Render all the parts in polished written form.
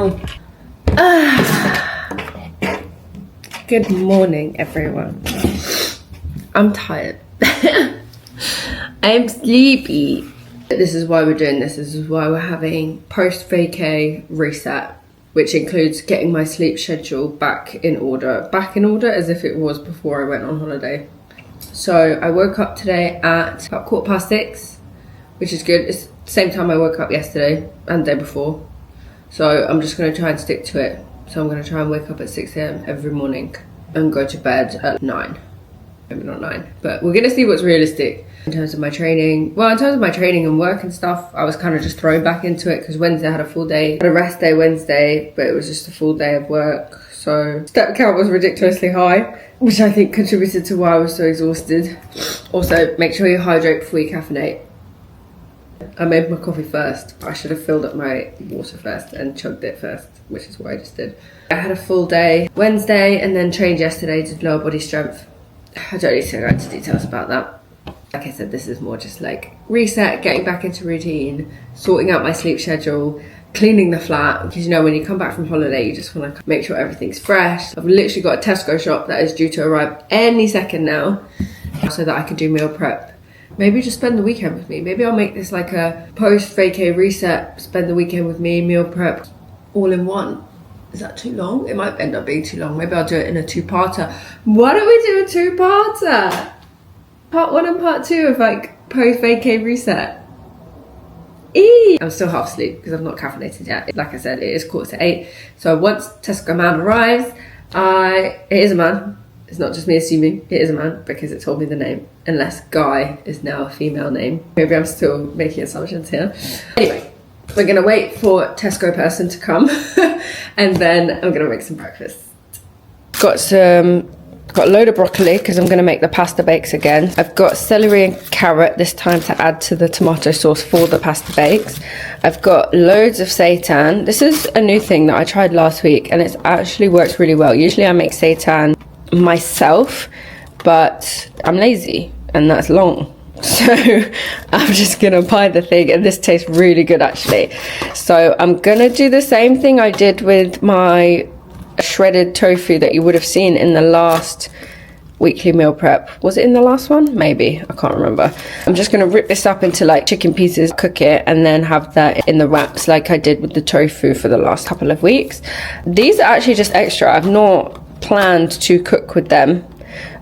now. Good morning, everyone. I'm tired. I'm sleepy. This is why we're doing this. This is why we're having post-vacay reset, which includes getting my sleep schedule back in order. Back in order as if it was before I went on holiday. So I woke up today at about 6:15, which is good. It's the same time I woke up yesterday and the day before. So I'm just going to try and stick to it. So I'm going to try and wake up at 6 a.m. every morning and go to bed at 9. Maybe not 9, but we're going to see what's realistic. In terms of my training, in terms of my training and work and stuff, I was kind of just thrown back into it because Wednesday I had a full day. I had a rest day Wednesday, but it was just a full day of work. So step count was ridiculously high, which I think contributed to why I was so exhausted. Also, make sure you hydrate before you caffeinate. I made my coffee first. I should have filled up my water first and chugged it first, which is what I just did. I had a full day Wednesday and then trained yesterday, did lower body strength. I don't need to go into details about that. Like I said, this is more just like reset, getting back into routine, sorting out my sleep schedule, cleaning the flat, because you know when you come back from holiday you just want to make sure everything's fresh. I've literally got a Tesco shop that is due to arrive any second now so that I can do meal prep. Maybe just spend the weekend with me. Maybe I'll make this like a post-vacay reset, spend the weekend with me, meal prep, all in one. Is that too long? It might end up being too long. Maybe I'll do it in a two-parter. Why don't we do a two-parter? Part 1 and part 2 of like post-vacay reset. I'm still half asleep because I've not caffeinated yet. Like I said, it is 7:45. So once Tesco man arrives, it is a man. It's not just me assuming, it is a man because it told me the name. Unless Guy is now a female name. Maybe I'm still making assumptions here. Anyway, we're gonna wait for Tesco person to come and then I'm gonna make some breakfast. Got a load of broccoli because I'm going to make the pasta bakes again. I've got celery and carrot this time to add to the tomato sauce for the pasta bakes. I've got loads of seitan. This is a new thing that I tried last week and it's actually works really well. Usually I make seitan myself, but I'm lazy and that's long. So I'm just going to buy the thing and this tastes really good actually. So I'm going to do the same thing I did with my shredded tofu that you would have seen in the last weekly meal prep. Was it in the last one? Maybe, I can't remember. I'm just going to rip this up into like chicken pieces, cook it, and then have that in the wraps like I did with the tofu for the last couple of weeks. These are actually just extra. I've not planned to cook with them,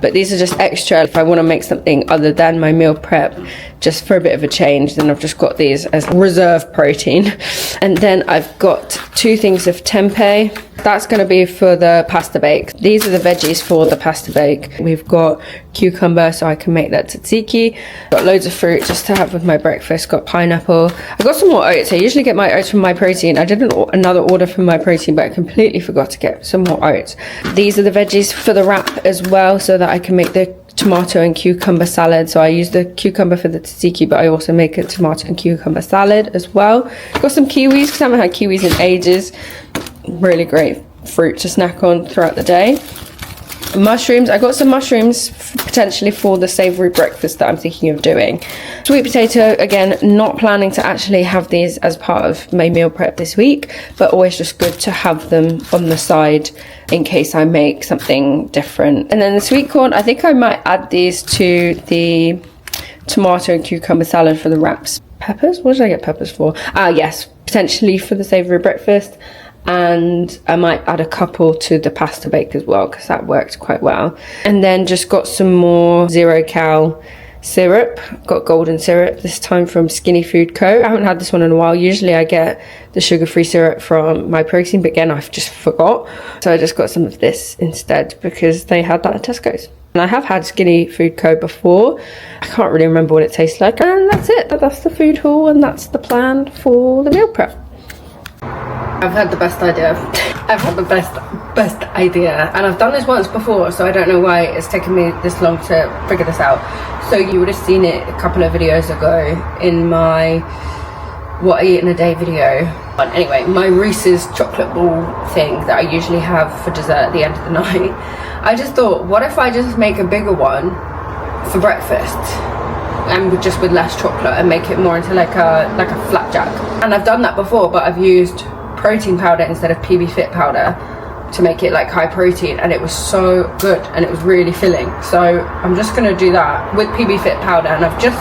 but these are just extra if I want to make something other than my meal prep, just for a bit of a change. Then I've just got these as reserve protein. And then I've got 2 things of tempeh. That's going to be for the pasta bake. These are the veggies for the pasta bake. We've got cucumber so I can make that tzatziki. Got loads of fruit just to have with my breakfast. Got pineapple. I got some more oats. I usually get my oats from My Protein. I did another order from My Protein, but I completely forgot to get some more oats. These are the veggies for the wrap as well so that I can make the tomato and cucumber salad. So I use the cucumber for the tzatziki, but I also make a tomato and cucumber salad as well. Got some kiwis because I haven't had kiwis in ages. Really great fruit to snack on throughout the day. Mushrooms, I got some mushrooms potentially for the savoury breakfast that I'm thinking of doing. Sweet potato, again, not planning to actually have these as part of my meal prep this week, but always just good to have them on the side in case I make something different. And then the sweet corn, I think I might add these to the tomato and cucumber salad for the wraps. Peppers? What did I get peppers for? Yes, potentially for the savoury breakfast. And I might add a couple to the pasta bake as well because that worked quite well. And then just got some more 0-cal syrup. Got golden syrup this time from Skinny Food Co. I haven't had this one in a while. Usually I get the sugar-free syrup from My Protein, but again I've just forgot. So I just got some of this instead because they had that at Tesco's. And I have had Skinny Food Co before. I can't really remember what it tastes like. And that's it. That's the food haul and that's the plan for the meal prep. I've had the best idea. I've had the best idea. And I've done this once before, so I don't know why it's taken me this long to figure this out. So you would have seen it a couple of videos ago in my what I eat in a day video. But anyway, my Reese's chocolate ball thing that I usually have for dessert at the end of the night. I just thought, what if I just make a bigger one for breakfast? And just with less chocolate and make it more into like a flapjack. And I've done that before, but I've used protein powder instead of PB Fit powder to make it like high protein, and it was so good and it was really filling. So I'm just gonna do that with PB Fit powder, and I've just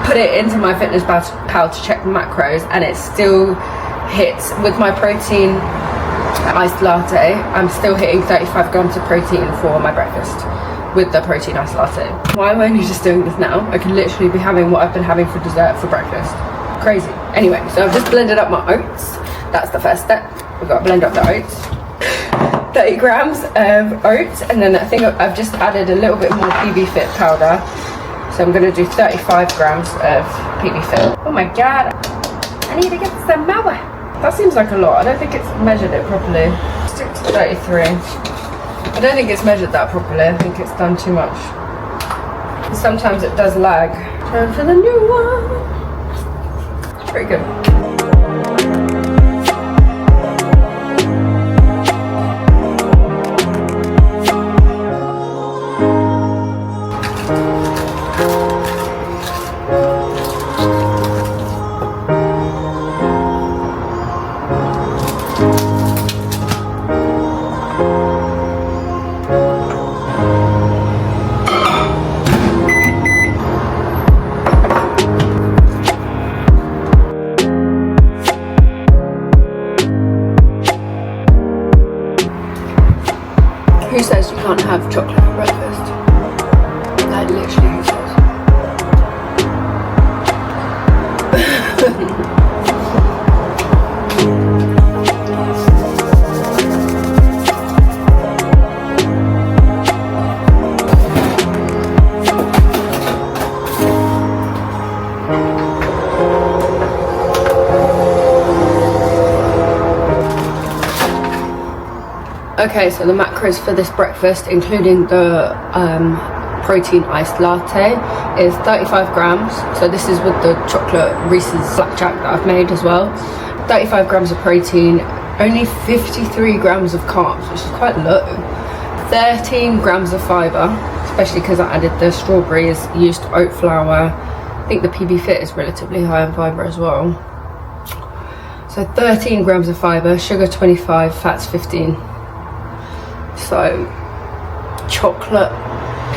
put it into my MyFitnessPal to check the macros, and it still hits with my protein iced latte. I'm still hitting 35 grams of protein for my breakfast with the protein iced latte. Why am I only just doing this now? I could literally be having what I've been having for dessert for breakfast. Crazy. Anyway, so I've just blended up my oats. That's the first step. We've got to blend up the oats. 30 grams of oats, and then I think I've just added a little bit more PB Fit powder. So I'm going to do 35 grams of PB Fit. Oh my god, I need to get some more. That seems like a lot. I don't think it's measured it properly. Stick to 33. I don't think it's measured that properly. I think it's done too much. Sometimes it does lag. Time for the new one. Pretty good. Who says you can't have chocolate for breakfast? Like literally who says? Okay, so the macros for this breakfast, including the protein iced latte, is 35 grams. So this is with the chocolate Reese's Flapjack that I've made as well. 35 grams of protein, only 53 grams of carbs, which is quite low. 13 grams of fiber, especially because I added the strawberries, used oat flour. I think the PB Fit is relatively high in fiber as well. So 13 grams of fiber, sugar 25, fats 15. So chocolate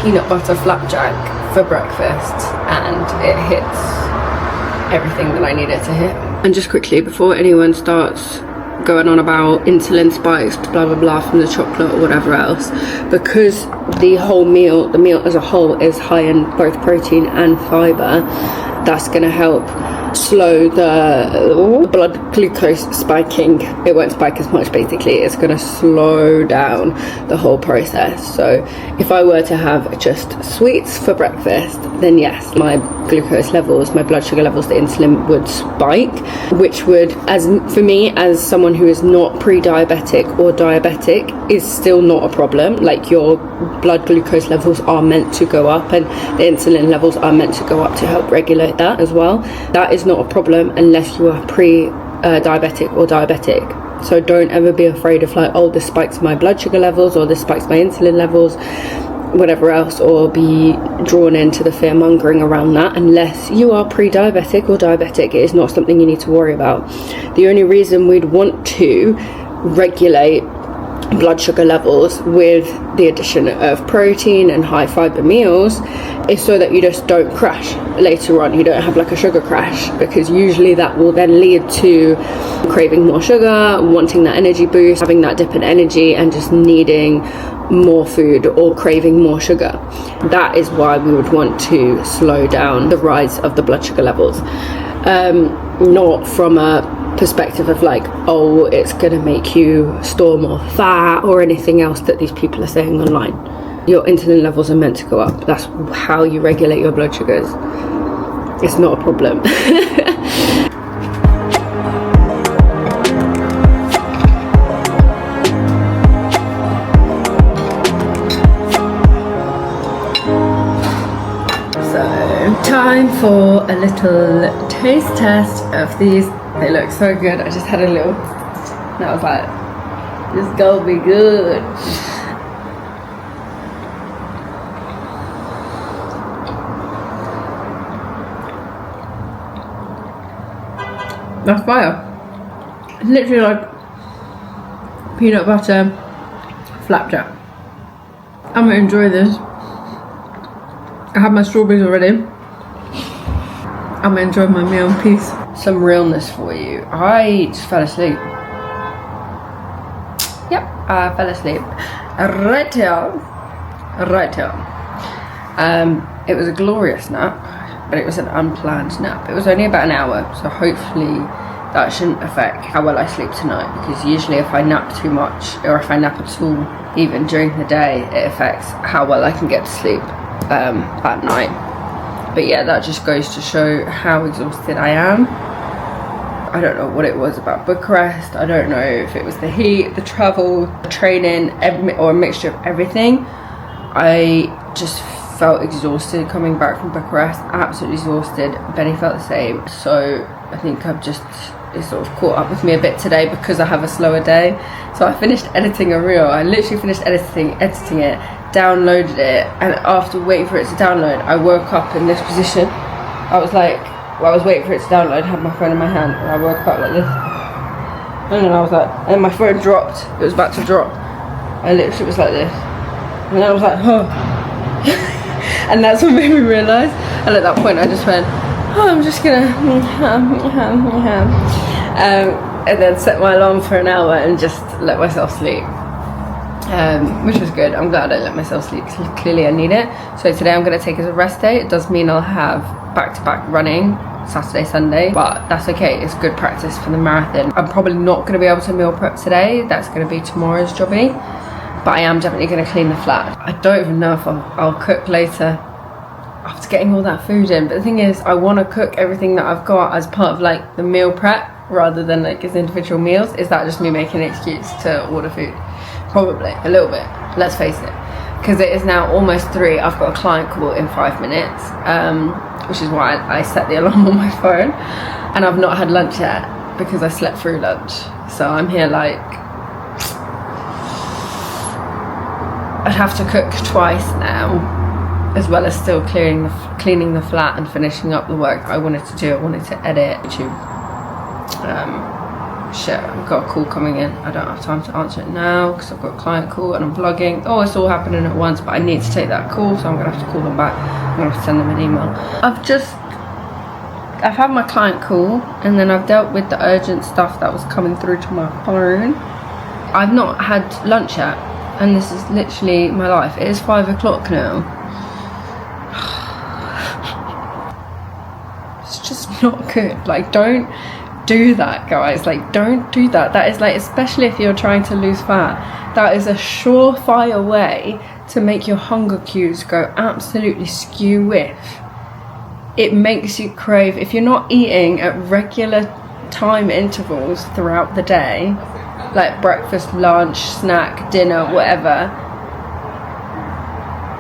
peanut butter flapjack for breakfast, and it hits everything that I need it to hit. And just quickly, before anyone starts going on about insulin spikes, blah blah blah, from the chocolate or whatever else, because the meal as a whole is high in both protein and fiber, that's going to help slow the blood glucose spiking. It won't spike as much, basically. It's going to slow down the whole process. So if I were to have just sweets for breakfast, then yes, my glucose levels, my blood sugar levels, the insulin would spike, which would, as for me, as someone who is not pre-diabetic or diabetic, is still not a problem. Like, your blood glucose levels are meant to go up, and the insulin levels are meant to go up to help regulate that as well. That is not a problem unless you are pre-diabetic or diabetic. So don't ever be afraid of like, oh, this spikes my blood sugar levels, or this spikes my insulin levels, whatever else, or be drawn into the fear mongering around that. Unless you are pre-diabetic or diabetic, it is not something you need to worry about. The only reason we'd want to regulate blood sugar levels with the addition of protein and high fiber meals is so that you just don't crash later on. You don't have like a sugar crash, because usually that will then lead to craving more sugar, wanting that energy boost, having that dip in energy, and just needing more food or craving more sugar. That is why we would want to slow down the rise of the blood sugar levels, not from a perspective of like, oh, it's gonna make you store more fat or anything else that these people are saying online. Your insulin levels are meant to go up. That's how you regulate your blood sugars. It's not a problem. So time for a little taste test of these. They look so good. I just had a little, and I was like, this is gonna be good. That's fire. literally like peanut butter flapjack. I'm gonna enjoy this. I have my strawberries already. I'm gonna enjoy my meal in peace. Some realness for you. I just fell asleep. Yep, I fell asleep. Right here. Right here. It was a glorious nap, but it was an unplanned nap. It was only about an hour, so hopefully that shouldn't affect how well I sleep tonight, because usually if I nap too much, or if I nap at all, even during the day, it affects how well I can get to sleep at night. But yeah, that just goes to show how exhausted I am. I don't know what it was about Bucharest. I don't know if it was the heat, the travel, the training, or a mixture of everything. I just felt exhausted coming back from Bucharest, absolutely exhausted. Benny felt the same. So I think I've just, it sort of caught up with me a bit today because I have a slower day. So I finished editing a reel. I literally finished editing it, downloaded it, and after waiting for it to download, I woke up in this position. I was like, I was waiting for it to download, had my phone in my hand, and I woke up like this. And then I was like, and my phone dropped. It was about to drop. I literally was like this. And then I was like, oh. And that's what made me realise. And at that point I just went, oh, I'm just gonna and then set my alarm for an hour and just let myself sleep. Which was good. I'm glad I let myself sleep. Clearly I need it. So today I'm going to take as a rest day. It does mean I'll have back-to-back running Saturday, Sunday, but that's okay. It's good practice for the marathon. I'm probably not going to be able to meal prep today. That's going to be tomorrow's jobby, but I am definitely going to clean the flat. I don't even know if I'll cook later after getting all that food in, but the thing is, I want to cook everything that I've got as part of like the meal prep rather than like as individual meals. Is that just me making an excuse to order food? Probably a little bit, let's face it, because it is now almost 3. I've got a client call in 5 minutes, which is why I set the alarm on my phone, and I've not had lunch yet because I slept through lunch. So I'm here like, I'd have to cook twice now, as well as still cleaning the flat and finishing up the work I wanted to do. I wanted to edit YouTube. Shit, I've got a call coming in. I don't have time to answer it now because I've got a client call and I'm vlogging. Oh, it's all happening at once, but I need to take that call, so I'm gonna have to call them back. I'm gonna have to send them an email. I've had my client call, and then I've dealt with the urgent stuff that was coming through to my phone. I've not had lunch yet, and this is literally my life. It is 5 o'clock now. It's just not good. Like, don't do that, guys. Like, don't do that. That is like, especially if you're trying to lose fat, that is a surefire way to make your hunger cues go absolutely skew with. It makes you crave, if you're not eating at regular time intervals throughout the day, like breakfast, lunch, snack, dinner, whatever,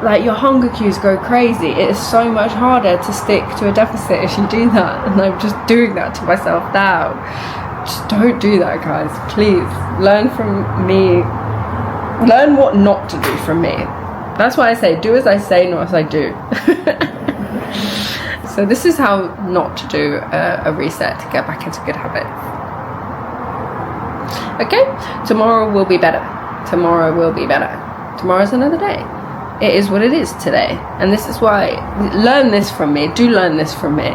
like your hunger cues go crazy. It is so much harder to stick to a deficit if you do that, and I'm just doing that to myself now. Just don't do that, guys. Please learn from me. Learn what not to do from me. That's why I say do as I say, not as I do. So this is how not to do a reset to get back into good habits. Okay, tomorrow will be better. Tomorrow will be better. Tomorrow's another day. It is what it is today, and this is why, learn this from me. Do learn this from me.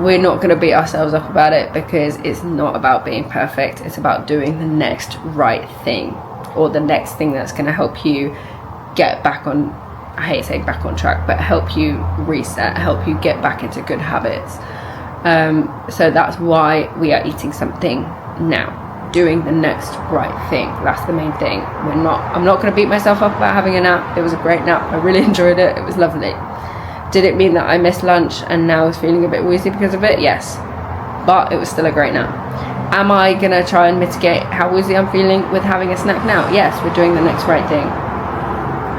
We're not going to beat ourselves up about it, because it's not about being perfect. It's about doing the next right thing, or the next thing that's going to help you get back on, I hate saying back on track, but help you reset, help you get back into good habits. So that's why we are eating something now. Doing the next right thing. That's the main thing. I'm not going to beat myself up about having a nap. It was a great nap. I really enjoyed it. It was lovely. Did it mean that I missed lunch and now I was feeling a bit woozy because of it? Yes. But it was still a great nap. Am I going to try and mitigate how woozy I'm feeling with having a snack now? Yes, we're doing the next right thing.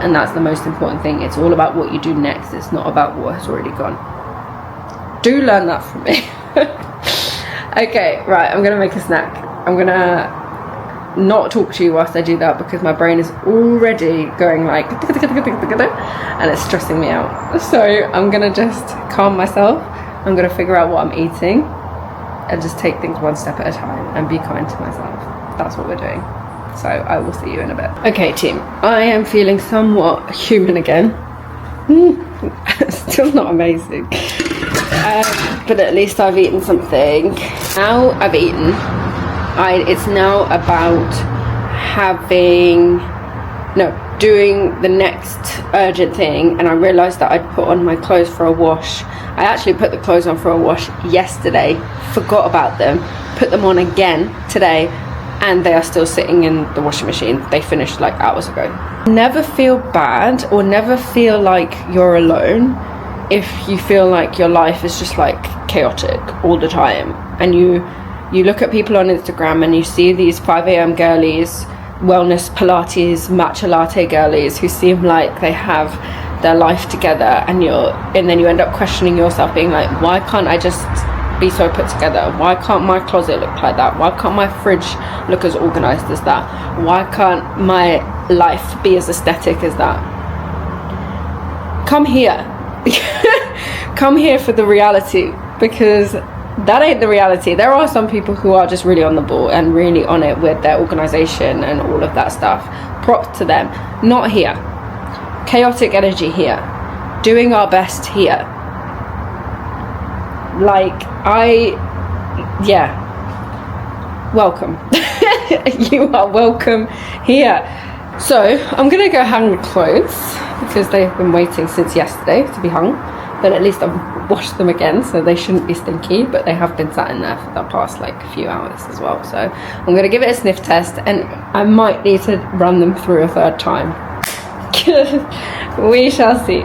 And that's the most important thing. It's all about what you do next. It's not about what has already gone. Do learn that from me. Okay, right. I'm going to make a snack. I'm gonna not talk to you whilst I do that, because my brain is already going like and it's stressing me out. So I'm gonna just calm myself. I'm gonna figure out what I'm eating and just take things one step at a time. and be kind to myself. That's what we're doing. So I will see you in a bit. Okay, team, I am feeling somewhat human again. Still not amazing. But at least I've eaten something. Now I've eaten. It's now about doing the next urgent thing, and I realised that I'd put on my clothes for a wash. I actually put the clothes on for a wash yesterday, forgot about them, put them on again today, and they are still sitting in the washing machine. They finished like hours ago. Never feel bad or never feel like you're alone if you feel like your life is just like chaotic all the time, and you look at people on Instagram and you see these 5 a.m. girlies, wellness Pilates matcha latte girlies who seem like they have their life together, and then you end up questioning yourself, being like, why can't I just be so put together? Why can't my closet look like that? Why can't my fridge look as organized as that? Why can't my life be as aesthetic as that? Come here. Come here for the reality, because that ain't the reality. There are some people who are just really on the ball and really on it with their organization and all of that stuff. Props to them. Not here. Chaotic energy here. Doing our best here. Welcome. You are welcome here. So I'm gonna go hang the clothes because they've been waiting since yesterday to be hung, but at least I've washed them again, so they shouldn't be stinky, but they have been sat in there for the past like a few hours as well. So I'm gonna give it a sniff test, and I might need to run them through a third time. We shall see.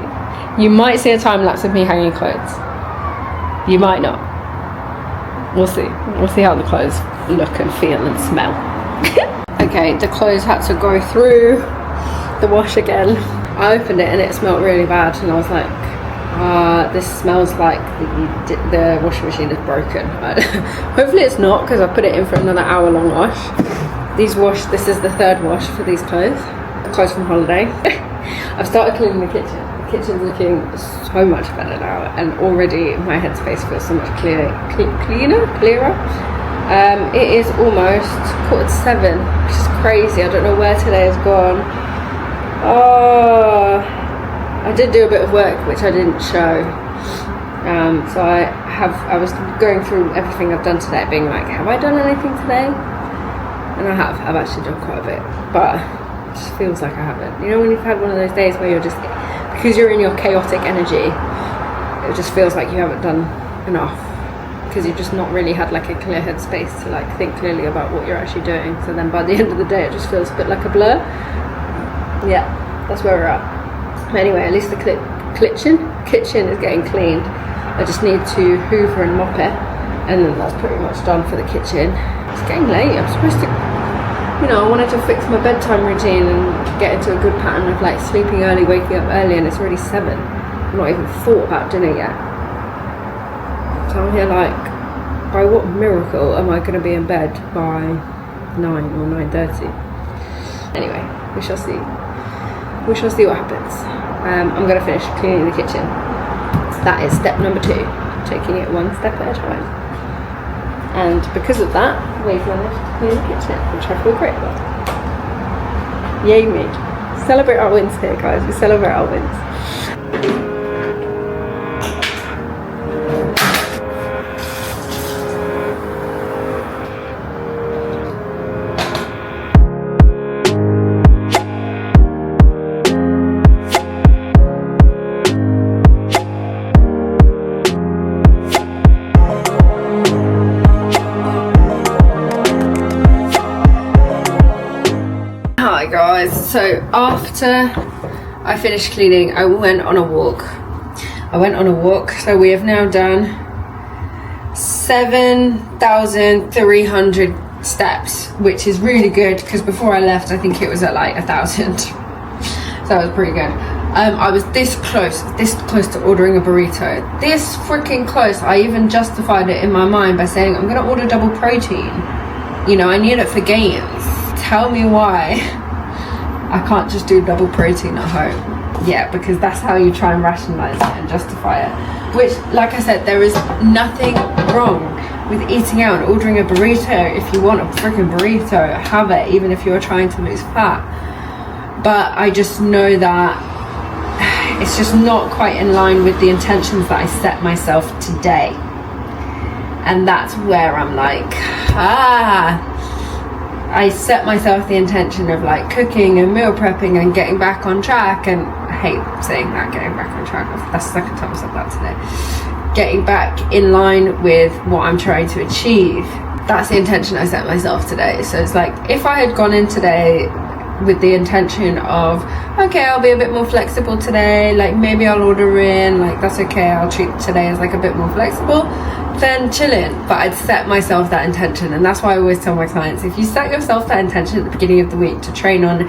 You might see a time lapse of me hanging clothes. You might not. We'll see. We'll see how the clothes look and feel and smell. Okay, the clothes had to go through the wash again. I opened it and it smelled really bad, and I was like, this smells like the washing machine is broken. Hopefully it's not, because I put it in for another hour-long wash. This is the third wash for these clothes from holiday. I've started cleaning the kitchen. The kitchen's looking so much better now, and already my headspace feels so much clearer. It is almost 7:15, which is crazy. I don't know where today has gone. I did do a bit of work which I didn't show. So I was going through everything I've done today, being like, have I done anything today? And I've actually done quite a bit, but it just feels like I haven't. You know when you've had one of those days where you're just, because you're in your chaotic energy, it just feels like you haven't done enough, because you've just not really had like a clear head space to like think clearly about what you're actually doing. So then by the end of the day it just feels a bit like a blur. Yeah, that's where we're at. But anyway, at least the kitchen is getting cleaned. I just need to hoover and mop it, and then that's pretty much done for the kitchen. It's getting late. I'm supposed to, I wanted to fix my bedtime routine and get into a good pattern of like sleeping early, waking up early, and it's already 7. I've not even thought about dinner yet. So I'm here like, by what miracle am I going to be in bed by 9 or 9:30? Anyway, we shall see. We shall see what happens. I'm going to finish cleaning the kitchen. That is step number 2, taking it one step at a time. And because of that, we've managed to clean the kitchen, which I feel great about. Yay me. Celebrate our wins here, guys. We celebrate our wins. Hi guys, so after I finished cleaning, I went on a walk. So we have now done 7,300 steps, which is really good, because before I left I think it was at like 1,000. So that was pretty good. I was this close to ordering a burrito. This freaking close. I even justified it in my mind by saying I'm gonna order double protein. I need it for gains. Tell me why I can't just do double protein at home. Yeah, because that's how you try and rationalize it and justify it. Which, like I said, there is nothing wrong with eating out and ordering a burrito. If you want a freaking burrito, have it, even if you're trying to lose fat. But I just know that it's just not quite in line with the intentions that I set myself today. And that's where I'm like, I set myself the intention of like cooking and meal prepping and getting back on track. And I hate saying that, getting back on track. That's the second time I said that today. Getting back in line with what I'm trying to achieve. That's the intention I set myself today. So it's like, if I had gone in today with the intention of, okay, I'll be a bit more flexible today, like maybe I'll order in, like that's okay, I'll treat today as like a bit more flexible, then chilling. But I'd set myself that intention, and that's why I always tell my clients, if you set yourself that intention at the beginning of the week to train on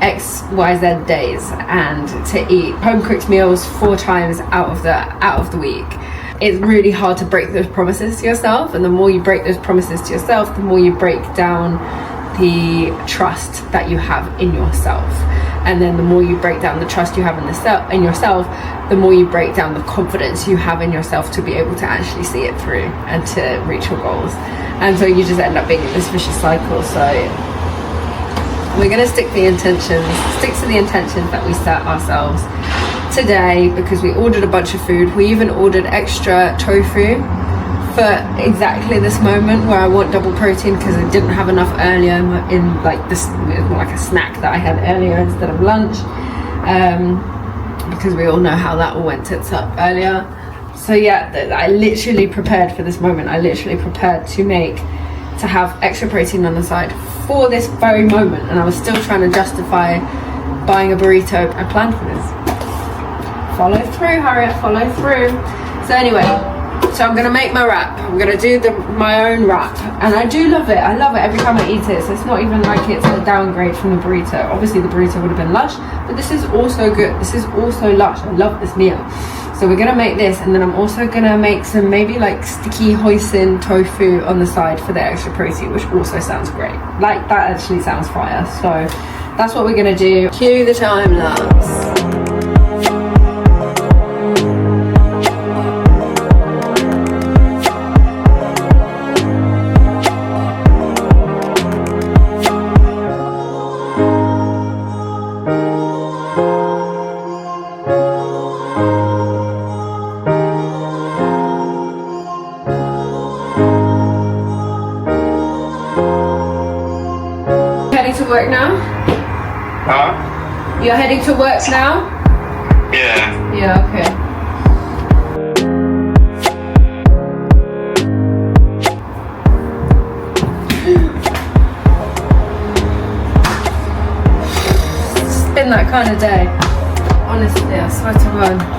XYZ days and to eat home cooked meals 4 times out of the week, it's really hard to break those promises to yourself. And the more you break those promises to yourself, the more you break down the trust that you have in yourself. And then the more you break down the trust you have in yourself, the more you break down the confidence you have in yourself to be able to actually see it through and to reach your goals. And so you just end up being in this vicious cycle. So we're going to stick to the intentions that we set ourselves today, because we ordered a bunch of food. We even ordered extra tofu for exactly this moment where I want double protein, because I didn't have enough earlier in like this, it was more like a snack that I had earlier instead of lunch, because we all know how that all went tits up earlier. So yeah, I literally prepared for this moment. I literally prepared to have extra protein on the side for this very moment, and I was still trying to justify buying a burrito. I planned for this. Follow through, Harriet, follow through. So anyway, so I'm gonna make my wrap. I'm gonna do my own wrap, and I do love it. I love it every time I eat it. So it's not even like it's a downgrade from the burrito. Obviously the burrito would have been lush, but this is also good. This is also lush. I love this meal. So we're gonna make this, and then I'm also gonna make some maybe like sticky hoisin tofu on the side for the extra protein, which also sounds great. Like that actually sounds fire. So that's what we're gonna do. Cue the time lapse. To work now? Huh? You're heading to work now? Yeah. Yeah, okay. It's been that kind of day. Honestly, I swear to God.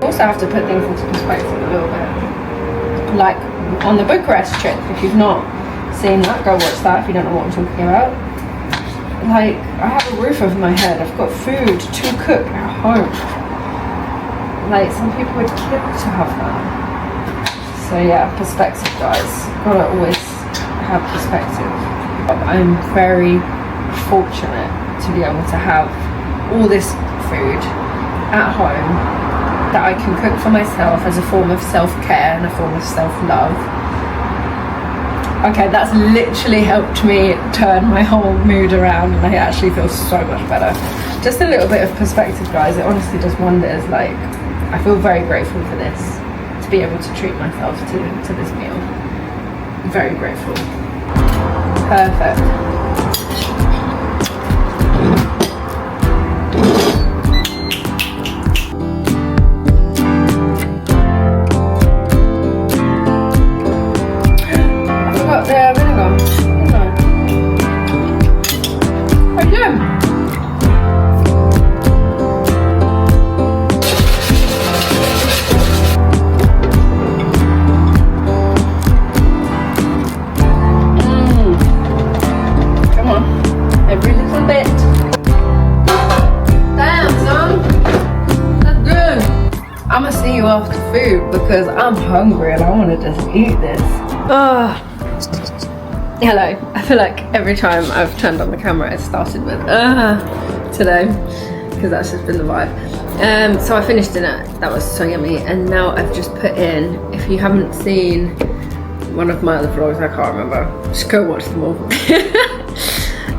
Also have to put things into perspective a little bit. Like on the Bucharest trip, if you've not seen that, go watch that if you don't know what I'm talking about. Like, I have a roof over my head, I've got food to cook at home. Like, some people would kill to have that. So yeah, perspective, guys. Gotta always have perspective. I'm very fortunate to be able to have all this food at home that I can cook for myself as a form of self-care and a form of self-love. Okay, that's literally helped me turn my whole mood around, and I actually feel so much better. Just a little bit of perspective, guys. It honestly does wonders. Like, I feel very grateful for this, to be able to treat myself to this meal. Very grateful. Perfect. because I'm hungry and I want to just eat this. Hello. I feel like every time I've turned on the camera it started with today, because that's just been the vibe. So I finished dinner, that was so yummy, and now I've just put in, if you haven't seen one of my other vlogs, I can't remember, just go watch them all.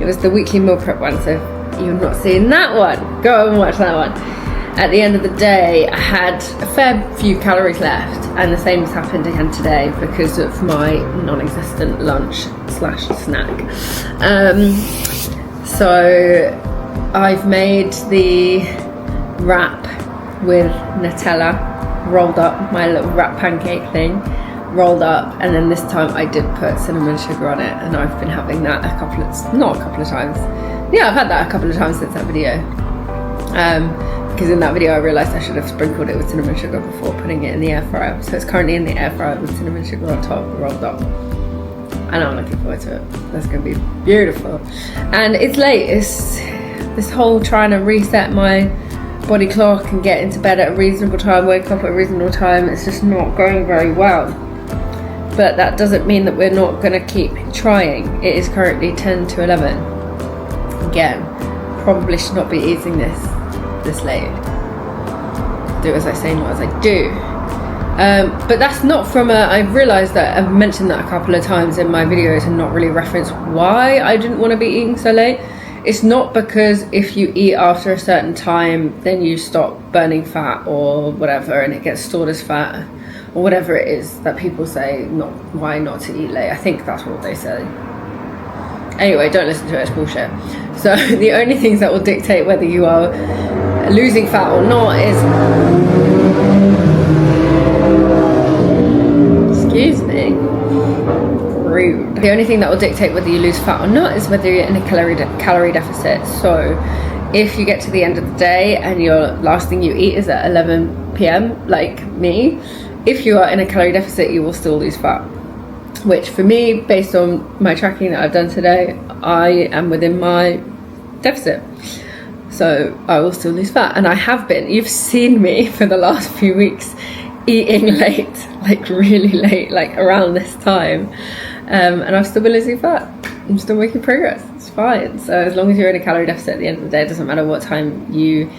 It was the weekly meal prep one, so if you've not seen that one, go and watch that one. At the end of the day, I had a fair few calories left, and the same has happened again today because of my non-existent lunch slash snack. So I've made the wrap with Nutella, rolled up, my little wrap pancake thing, rolled up, and then this time I did put cinnamon sugar on it, and I've been having that not a couple of times. Yeah, I've had that a couple of times since that video. Because in that video I realised I should have sprinkled it with cinnamon sugar before putting it in the air fryer. So it's currently in the air fryer with cinnamon sugar on top, rolled up. And I'm looking forward to it. That's going to be beautiful. And it's late. It's this whole trying to reset my body clock and get into bed at a reasonable time, wake up at a reasonable time. It's just not going very well. But that doesn't mean that we're not going to keep trying. It is currently 10 to 11. Again, probably should not be eating this late. Do as I say, not as I do. But that's not from I've realised that I've mentioned that a couple of times in my videos and not really referenced why I didn't want to be eating so late. It's not because if you eat after a certain time then you stop burning fat or whatever and it gets stored as fat or whatever it is that people say why not to eat late. I think that's what they say. Anyway, don't listen to it, it's bullshit. So the only things that will dictate whether you are losing fat or not is, excuse me, rude. The only thing that will dictate whether you lose fat or not is whether you're in a calorie deficit. So if you get to the end of the day and your last thing you eat is at 11 p.m. like me, if you are in a calorie deficit you will still lose fat. Which for me, based on my tracking that I've done today, I am within my deficit. So I will still lose fat, and I have been. You've seen me for the last few weeks eating late, like really late, like around this time, and I've still been losing fat. I'm still making progress. It's fine. So as long as you're in a calorie deficit at the end of the day, it doesn't matter what time you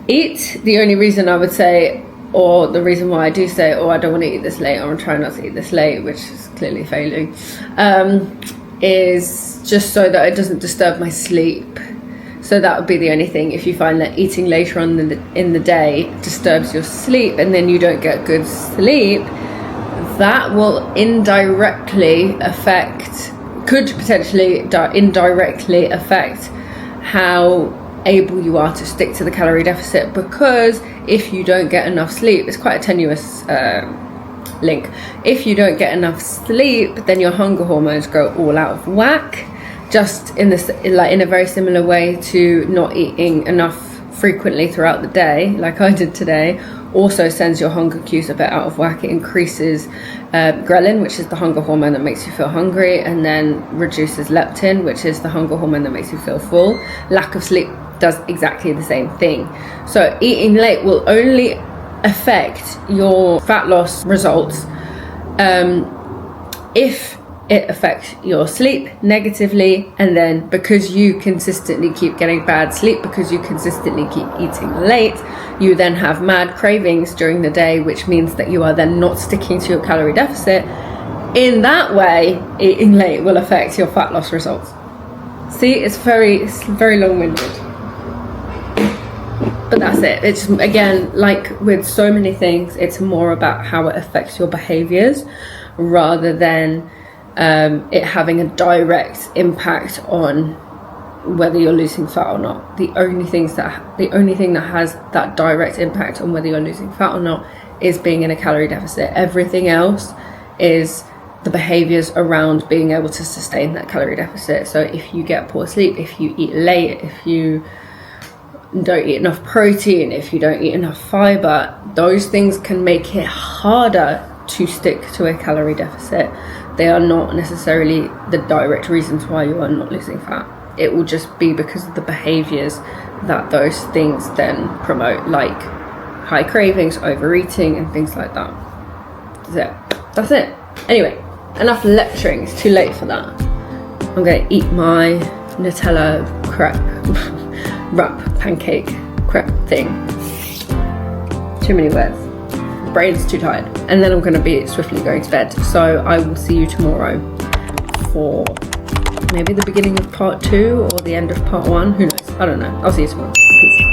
eat. The only reason I would say, or the reason why I do say, oh, I don't want to eat this late, or I'm trying not to eat this late, which is clearly failing, is just so that it doesn't disturb my sleep. So that would be the only thing. If you find that eating later on in the day disturbs your sleep and then you don't get good sleep, that will could potentially indirectly affect how able you are to stick to the calorie deficit, because if you don't get enough sleep, it's quite a tenuous link. If you don't get enough sleep, then your hunger hormones go all out of whack, just in a very similar way to not eating enough frequently throughout the day, like I did today, also sends your hunger cues a bit out of whack. It increases ghrelin, which is the hunger hormone that makes you feel hungry, and then reduces leptin, which is the hunger hormone that makes you feel full. Lack of sleep does exactly the same thing. So eating late will only affect your fat loss results if it affects your sleep negatively, and then because you consistently keep getting bad sleep, because you consistently keep eating late, you then have mad cravings during the day, which means that you are then not sticking to your calorie deficit. In that way, eating late will affect your fat loss results. See, it's very long-winded. But that's it. It's, again, like with so many things, it's more about how it affects your behaviors rather than it having a direct impact on whether you're losing fat or not. The only thing that has that direct impact on whether you're losing fat or not is being in a calorie deficit. Everything else is the behaviors around being able to sustain that calorie deficit. So if you get poor sleep, if you eat late, if you don't eat enough protein, if you don't eat enough fiber, those things can make it harder to stick to a calorie deficit. They are not necessarily the direct reasons why you are not losing fat. It will just be because of the behaviors that those things then promote, like high cravings, overeating, and things like that. That's it. Anyway, enough lecturing. It's too late for that. I'm going to eat my Nutella crepe wrap pancake crepe thing. Too many words. Brain's too tired. And then I'm going to be swiftly going to bed. So I will see you tomorrow for maybe the beginning of part 2 or the end of part 1. Who knows? I don't know. I'll see you tomorrow. Peace.